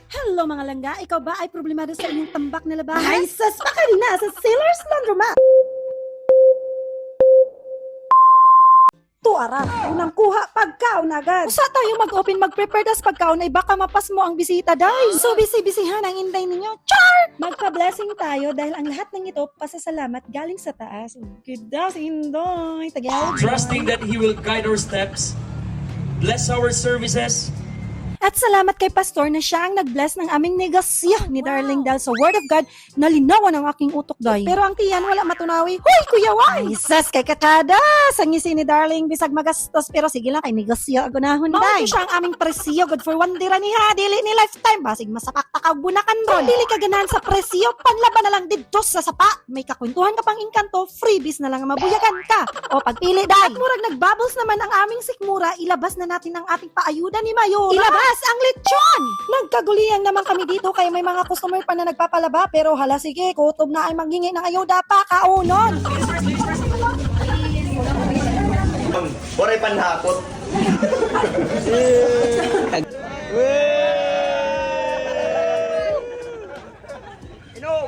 Hello mga langga, ikaw ba ay problemado sa inyong tambak na labahan? Ay, sus pa kanina sa Sailor's Laundromat! Tuara, unang kuha pagkaon agad. Usa tayo mag-open, mag-prepare das pagkaon ay baka mapas mo ang bisita, day. So busy-busyhan ang inday ninyo. Char! Magpa-blessing tayo dahil ang lahat ng ito pasasalamat galing sa taas. Ganda si Indoy. Tagyawag. Trusting that He will guide our steps, bless our services. At salamat kay Pastor na siya ang nag-bless ng aming negosyo ni Darling dahil sa Word of God nalinawan ang aking utok, day. Pero ang tiyan wala matunawi. Hoy, Kuya Wai! Isas kay katada! Sa ngisi ni Darling bisag magastos pero sige lang kay negosyo agunahon, day. Mao siya ang aming presyo good for one dira ni ha dili ni lifetime basig masapak takaw bunakan ron. Dili ka ganahan sa presyo panlaban na lang didto sa sapa. May kakwentuhan ka pang inkanto, freebies na lang ang mabuyagan ka. O pagpili, day. At murag nagbubbles naman ang aming sikmura, ilabas na natin ang ating paayuda ni Mayora. Ilabas ang lechon! Nagkagulian naman kami dito kay may mga customer pa na nagpapalaba pero hala sige, kutob na ay manghingi ng ayuda pa kaunon. Boray panhakot. Inom!